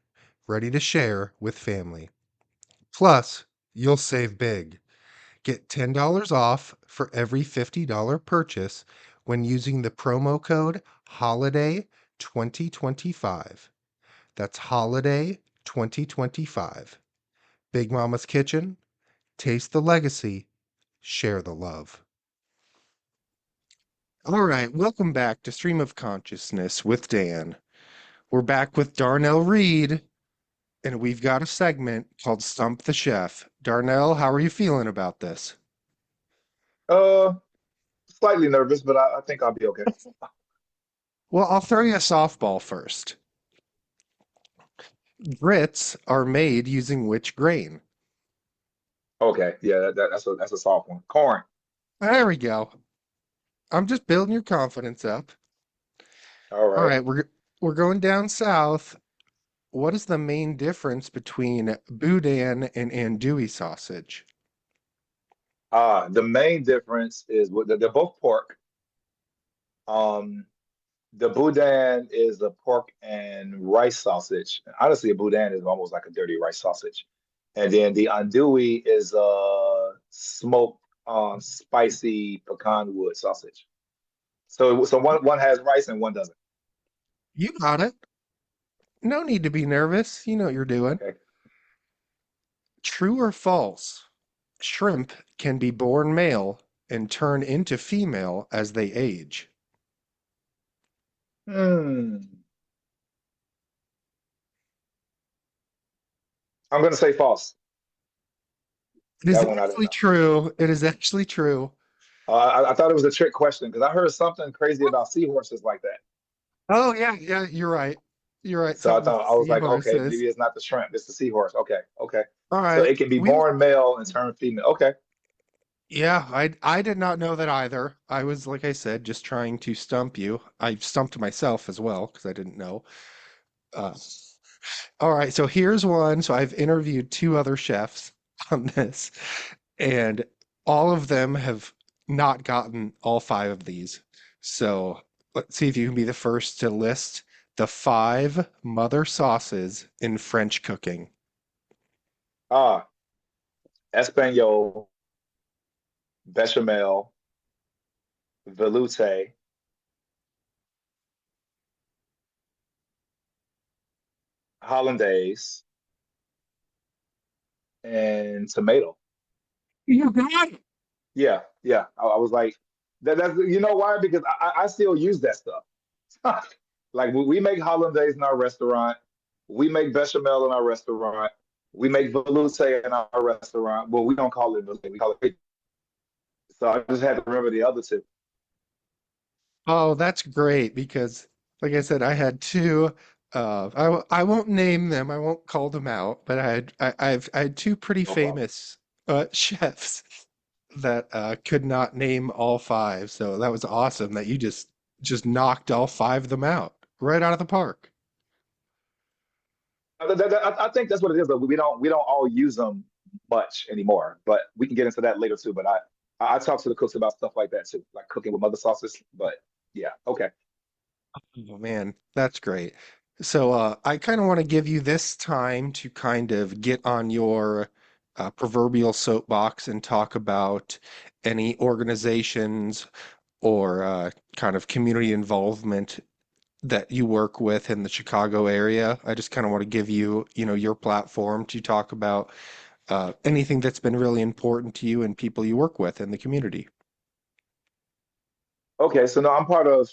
Speaker 1: ready to share with family. Plus, you'll save big. Get $10 off for every $50 purchase when using the promo code HOLIDAY 2025. That's HOLIDAY 2025. Big Mama's Kitchen, taste the legacy, share the love. All right, welcome back to Stream of Consciousness with Dan. We're back with Darnell Reed, and we've got a segment called Stump the Chef. Darnell, how are you feeling about this?
Speaker 2: Uh, Slightly nervous, but I think I'll be okay.
Speaker 1: Well, I'll throw you a softball first. Grits are made using which grain?
Speaker 2: Okay, yeah, that's a soft one. Corn.
Speaker 1: There we go. I'm just building your confidence up.
Speaker 2: All
Speaker 1: All
Speaker 2: right.
Speaker 1: right, we're going down south. What is the main difference between boudin and andouille sausage?
Speaker 2: The main difference is they're both pork. Um, the boudin is a pork and rice sausage. Honestly, a boudin is almost like a dirty rice sausage. And then the andouille is a smoked, spicy pecan wood sausage. So one has rice and one doesn't.
Speaker 1: You got it. No need to be nervous. You know what you're doing.
Speaker 2: Okay.
Speaker 1: True or false? Shrimp can be born male and turn into female as they age.
Speaker 2: Hmm. I'm gonna say false.
Speaker 1: It is
Speaker 2: That one I don't
Speaker 1: actually
Speaker 2: know.
Speaker 1: true. It is actually true.
Speaker 2: I thought it was a trick question because I heard something crazy about seahorses like that.
Speaker 1: Oh yeah, yeah, you're right. You're right.
Speaker 2: So I
Speaker 1: Something
Speaker 2: thought I was like, okay,
Speaker 1: seahorses.
Speaker 2: maybe it's not the shrimp, it's the seahorse. Okay, okay.
Speaker 1: All
Speaker 2: So
Speaker 1: right.
Speaker 2: it can be
Speaker 1: We
Speaker 2: born male and turn female. Okay.
Speaker 1: Yeah, I did not know that either. I was, like I said, just trying to stump you. I stumped myself as well because I didn't know. Uh, all right, so here's one. So I've interviewed two other chefs on this, and all of them have not gotten all five of these. So let's see if you can be the first to list the five mother sauces in French cooking.
Speaker 2: Ah, Espanol, bechamel, velouté, hollandaise, and tomato.
Speaker 1: You got it.
Speaker 2: Yeah, yeah. I was like, that's you know why? Because I still use that stuff. Like we make hollandaise in our restaurant, we make bechamel in our restaurant, we make velouté in our restaurant. Well, we don't call it velouté, we call it. So I just had to remember the other two.
Speaker 1: Oh, that's great because, like I said, I had two. I won't name them. I won't call them out. But I had two pretty
Speaker 2: No problem.
Speaker 1: famous chefs that could not name all five. So that was awesome that you just knocked all five of them out right out of the park.
Speaker 2: I think that's what it is. But we don't all use them much anymore. But we can get into that later too. But I talk to the cooks about stuff like that too, like cooking with mother sauces. But yeah, okay.
Speaker 1: Oh man, that's great. So I kind of want to give you this time to kind of get on your proverbial soapbox and talk about any organizations or kind of community involvement that you work with in the Chicago area. I just kind of want to give you, your platform to talk about anything that's been really important to you and people you work with in the community.
Speaker 2: Okay, so no, I'm part of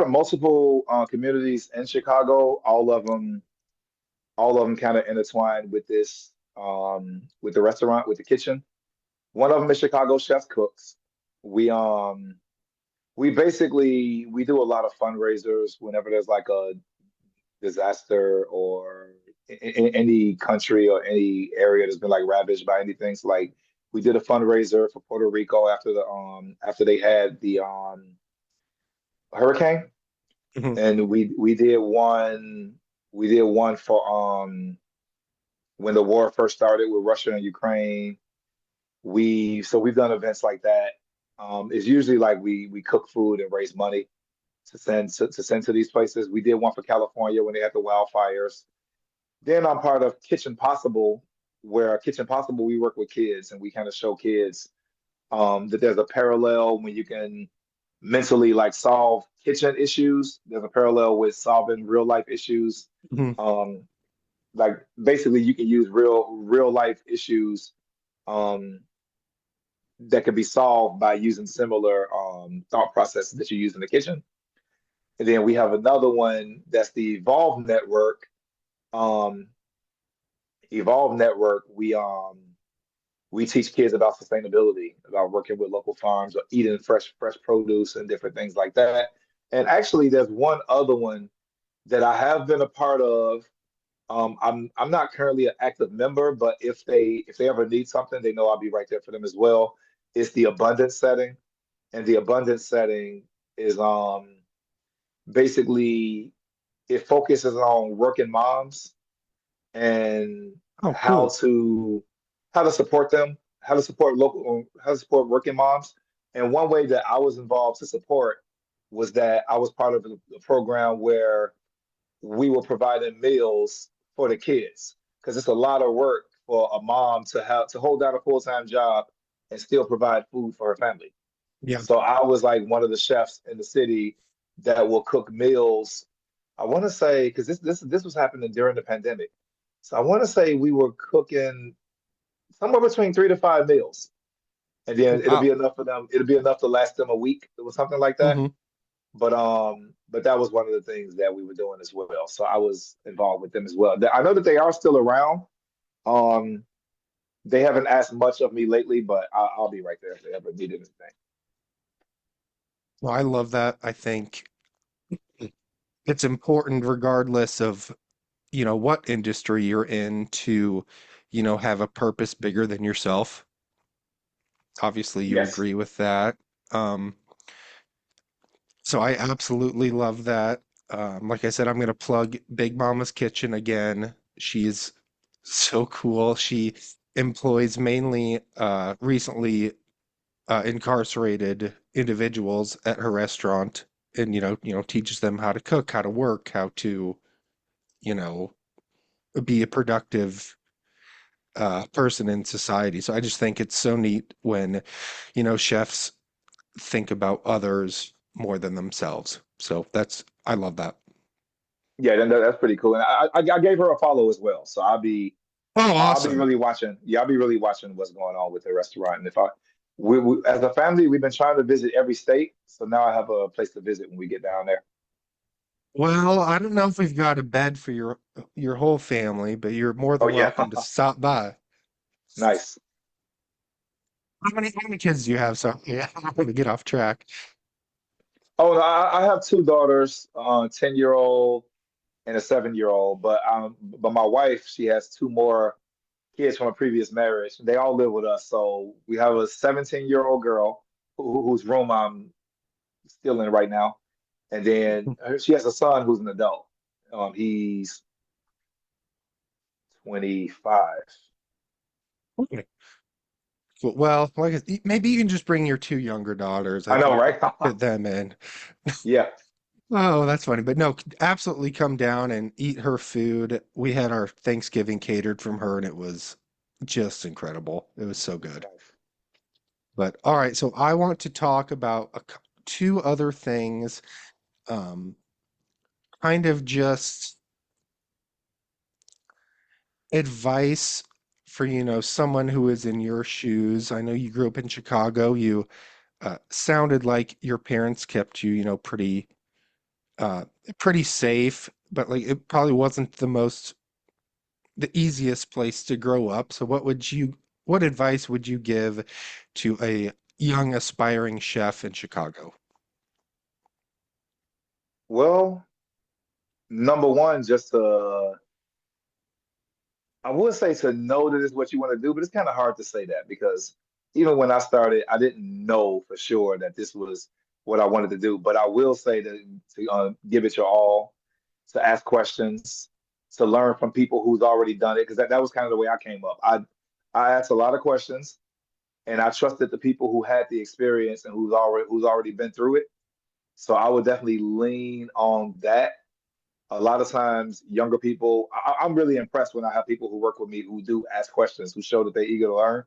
Speaker 2: multiple communities in Chicago. All of them kind of intertwined with this, with the restaurant, with the kitchen. One of them is Chicago Chefs Cooks. We um we basically we do a lot of fundraisers whenever there's like a disaster or in any country or any area that's been like ravaged by anything. So like we did a fundraiser for Puerto Rico after they had the hurricane,
Speaker 1: Mhm.
Speaker 2: and we did one for when the war first started with Russia and Ukraine. We've done events like that. It's usually like we cook food and raise money to send to these places. We did one for California when they had the wildfires. Then I'm part of Kitchen Possible, where Kitchen Possible we work with kids and we kind of show kids that there's a parallel when you can mentally like solve kitchen issues. There's a parallel with solving real life issues.
Speaker 1: Mhm.
Speaker 2: Um, like basically, you can use real life issues um, that can be solved by using similar thought processes that you use in the kitchen. And then we have another one that's the Evolve Network. Um, Evolve Network, we teach kids about sustainability, about working with local farms or eating fresh produce and different things like that. And actually, there's one other one that I have been a part of. I'm not currently an active member, but if they ever need something, they know I'll be right there for them as well. It's the abundance setting, and the abundance setting is basically it focuses on working moms and
Speaker 1: Oh,
Speaker 2: how
Speaker 1: cool.
Speaker 2: to support them, how to support working moms. And one way that I was involved to support was that I was part of the program where we were providing meals for the kids because it's a lot of work for a mom to have to hold down a full-time job and still provide food for her family.
Speaker 1: Yeah.
Speaker 2: So I was like one of the chefs in the city that will cook meals. I want to say because this was happening during the pandemic. So I want to say we were cooking somewhere between 3 to 5 meals, and then it'll be
Speaker 1: Wow.
Speaker 2: enough for them. It'll be enough to last them a week. It was something like that.
Speaker 1: Hmm.
Speaker 2: But that was one of the things that we were doing as well. So I was involved with them as well. I know that they are still around. Um, they haven't asked much of me lately, but I'll be right there if they ever need anything.
Speaker 1: Well, I love that. I think it's important, regardless of, what industry you're in, to, have a purpose bigger than yourself. Obviously, you
Speaker 2: Yes.
Speaker 1: agree with that. Um, so I absolutely love that. Like I said, I'm going to plug Big Mama's Kitchen again. She's so cool. She employs mainly recently incarcerated individuals at her restaurant, and teaches them how to cook, how to work, how to, you know, be a productive person in society. So I just think it's so neat when, chefs think about others more than themselves. So I love that.
Speaker 2: Yeah, that's pretty cool. And I gave her a follow as well. So
Speaker 1: Oh,
Speaker 2: I'll be
Speaker 1: awesome.
Speaker 2: really watching. Yeah, I'll be really watching what's going on with the restaurant. And if I we as a family, we've been trying to visit every state. So now I have a place to visit when we get down there.
Speaker 1: Well, I don't know if we've got a bed for your whole family, but you're more
Speaker 2: Oh
Speaker 1: than
Speaker 2: yeah,
Speaker 1: welcome to stop by.
Speaker 2: nice.
Speaker 1: How many kids do you have? So yeah, I'm gonna get off track.
Speaker 2: Oh, no, I have two daughters, 10-year-old and a 7-year-old. But my wife, she has two more kids from a previous marriage. They all live with us. So we have a 17-year-old girl whose room I'm still in right now, and then she has a son who's an adult. He's 25.
Speaker 1: Okay. Well, maybe you can just bring your two younger daughters. I
Speaker 2: I know,
Speaker 1: think we
Speaker 2: right?
Speaker 1: can fit them in.
Speaker 2: Yeah.
Speaker 1: Oh, that's funny. But no, absolutely come down and eat her food. We had our Thanksgiving catered from her, and it was just incredible. It was so good.
Speaker 2: Nice.
Speaker 1: But all right, so I want to talk about two other things. Um, kind of just advice for, someone who is in your shoes. I know you grew up in Chicago. You sounded like your parents kept you, uh, pretty safe, but like it probably wasn't the easiest place to grow up. So what advice would you give to a young aspiring chef in Chicago?
Speaker 2: Well, number one, just to I would say to know that it's what you want to do, but it's kind of hard to say that because even when I started, I didn't know for sure that this was what I wanted to do. But I will say that to give it your all, to ask questions, to learn from people who's already done it, because that was kind of the way I came up. I asked a lot of questions, and I trusted the people who had the experience and who's already been through it. So I would definitely lean on that. A lot of times younger people, I'm really impressed when I have people who work with me who do ask questions, who show that they're eager to learn.
Speaker 1: Mhm.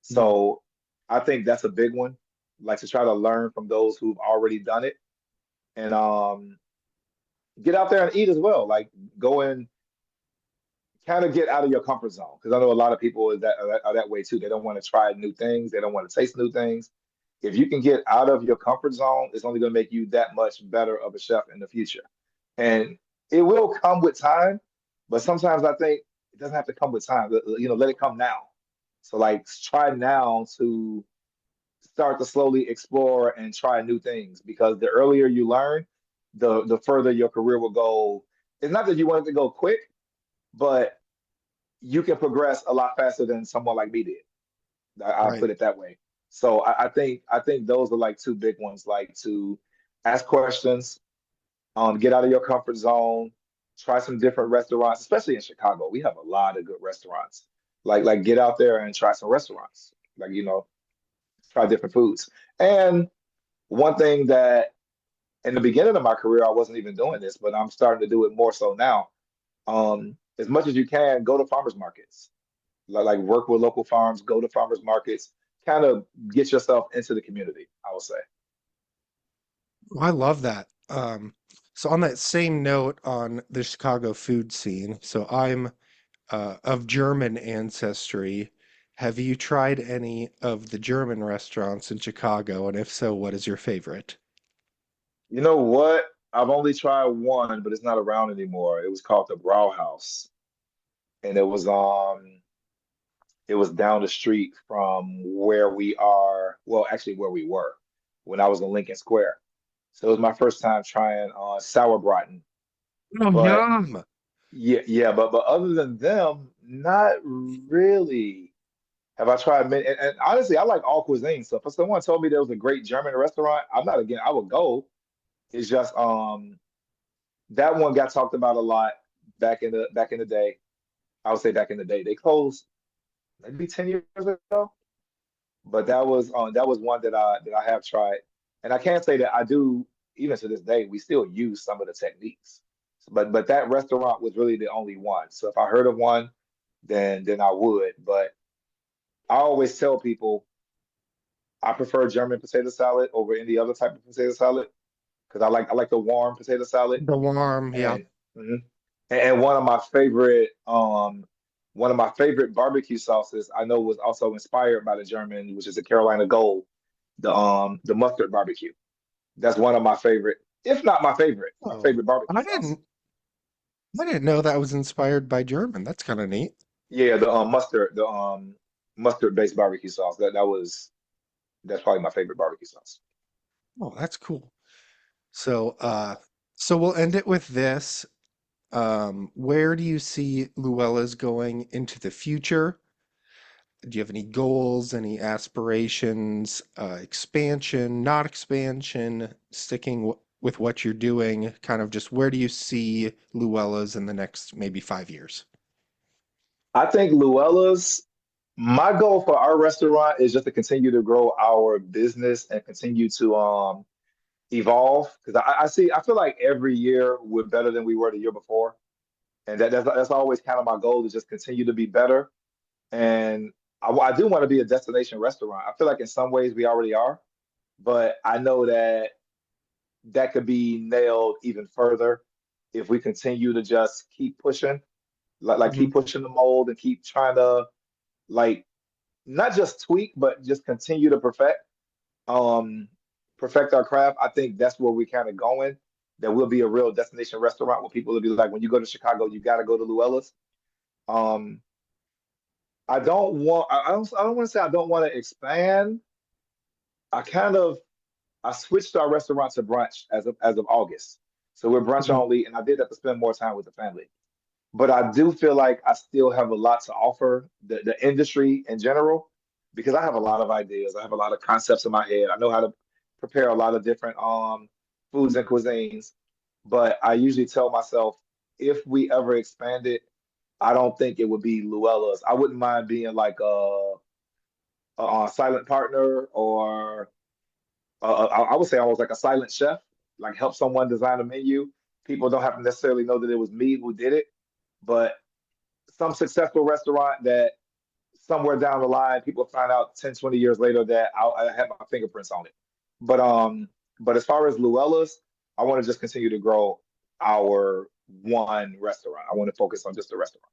Speaker 2: So I think that's a big one, like to try to learn from those who've already done it and get out there and eat as well. Like go and kind of get out of your comfort zone because I know a lot of people are that way too. They don't want to try new things. They don't want to taste new things. If you can get out of your comfort zone, it's only going to make you that much better of a chef in the future. And it will come with time, but sometimes I think it doesn't have to come with time. Let it come now. So like try now to start to slowly explore and try new things because the earlier you learn, the further your career will go. It's not that you want it to go quick, but you can progress a lot faster than someone like me did. I'll
Speaker 1: Right.
Speaker 2: put it that way. So I think those are like two big ones, like to ask questions, get out of your comfort zone, try some different restaurants, especially in Chicago. We have a lot of good restaurants. Like get out there and try some restaurants. Like, try different foods. And one thing that in the beginning of my career I wasn't even doing this, but I'm starting to do it more so now. As much as you can, go to farmers markets. Like work with local farms, go to farmers markets, kind of get yourself into the community, I would say.
Speaker 1: I love that. So on that same note on the Chicago food scene, so I'm of German ancestry. Have you tried any of the German restaurants in Chicago? And if so, what is your favorite?
Speaker 2: You know what? I've only tried one, but it's not around anymore. It was called the Brauhaus, and it was down the street from where we are. Well, actually, where we were when I was in Lincoln Square. So it was my first time trying sauerbraten.
Speaker 1: Oh,
Speaker 2: But
Speaker 1: yum.
Speaker 2: yeah, yeah, but other than them, not really. Have I tried many? And honestly, I like all cuisines. So if someone told me there was a great German restaurant, I'm not again. I would go. It's just that one got talked about a lot back in the day. I would say back in the day. They closed maybe 10 years ago, but that was one that I have tried. And I can't say that I do even to this day, we still use some of the techniques. But that restaurant was really the only one. So if I heard of one, then I would. But I always tell people I prefer German potato salad over any other type of potato salad because I like the warm potato salad.
Speaker 1: The warm, yeah.
Speaker 2: And mhm. And one of my favorite barbecue sauces I know was also inspired by the German, which is the Carolina Gold, the mustard barbecue. That's one of my favorite, if not my
Speaker 1: Oh,
Speaker 2: favorite barbecue
Speaker 1: I
Speaker 2: sauce.
Speaker 1: didn't I didn't know that was inspired by German. That's kind of neat.
Speaker 2: Yeah, the mustard based barbecue sauce. That's probably my favorite barbecue sauce.
Speaker 1: Oh, that's cool. So, so we'll end it with this. Where do you see Luella's going into the future? Do you have any goals, any aspirations, expansion, not expansion, sticking with what you're doing? Kind of just where do you see Luella's in the next maybe 5 years?
Speaker 2: I think Luella's, my goal for our restaurant is just to continue to grow our business and continue to evolve because I feel like every year we're better than we were the year before, and that's always kind of my goal to just continue to be better. And I do want to be a destination restaurant. I feel like in some ways we already are, but I know that that could be nailed even further if we continue to just keep pushing, like
Speaker 1: Mhm.
Speaker 2: keep pushing the mold and keep trying to like not just tweak, but just continue to um perfect our craft. I think that's where we kind of going. That will be a real destination restaurant where people will be like, when you go to Chicago, you got to go to Luella's. Um, I don't want to say I don't want to expand. I kind of I switched our restaurant to brunch as of August. So we're brunch
Speaker 1: Mhm.
Speaker 2: only, and I did have to spend more time with the family. but I do feel like I still have a lot to offer the industry in general because I have a lot of ideas. I have a lot of concepts in my head. I know how to prepare a lot of different foods and cuisines, but I usually tell myself if we ever expand it, I don't think it would be Luella's. I wouldn't mind being like a silent partner or I would say almost like a silent chef, like help someone design a menu. People don't have to necessarily know that it was me who did it, but some successful restaurant that somewhere down the line, people find out 10, 20 years later that I have my fingerprints on it. But but as far as Luella's, I want to just continue to grow our one restaurant. I want to focus on just the restaurant.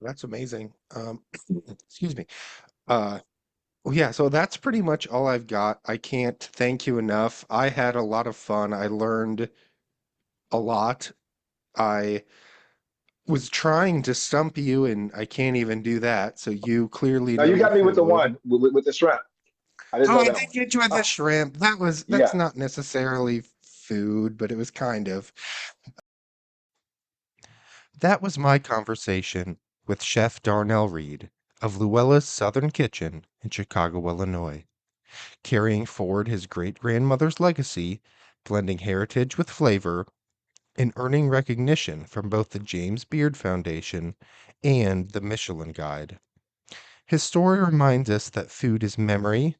Speaker 1: That's amazing. Excuse me. Uh, well, yeah, so that's pretty much all I've got. I can't thank you enough. I had a lot of fun. I learned a lot. I was trying to stump you, and I can't even do that. So you clearly
Speaker 2: Now
Speaker 1: know
Speaker 2: you
Speaker 1: your
Speaker 2: got me with the
Speaker 1: food.
Speaker 2: one with the shrimp. I didn't
Speaker 1: Oh,
Speaker 2: know
Speaker 1: I
Speaker 2: that
Speaker 1: did
Speaker 2: one.
Speaker 1: get you with the shrimp. That's
Speaker 2: Yeah.
Speaker 1: not necessarily food, but it was kind of. That was my conversation with Chef Darnell Reed of Luella's Southern Kitchen in Chicago, Illinois, carrying forward his great grandmother's legacy, blending heritage with flavor, and earning recognition from both the James Beard Foundation and the Michelin Guide. His story reminds us that food is memory,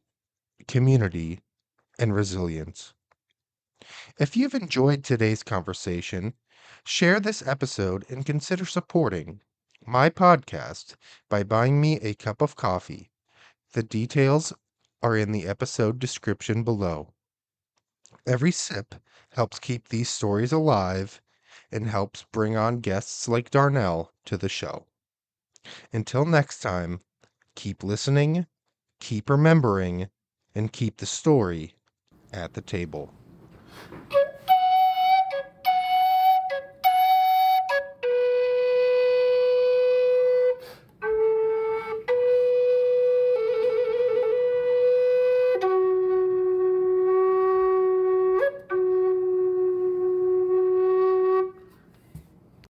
Speaker 1: community, and resilience. If you've enjoyed today's conversation, share this episode and consider supporting my podcast by buying me a cup of coffee. The details are in the episode description below. Every sip helps keep these stories alive and helps bring on guests like Darnell to the show. Until next time, keep listening, keep remembering, and keep the story at the table.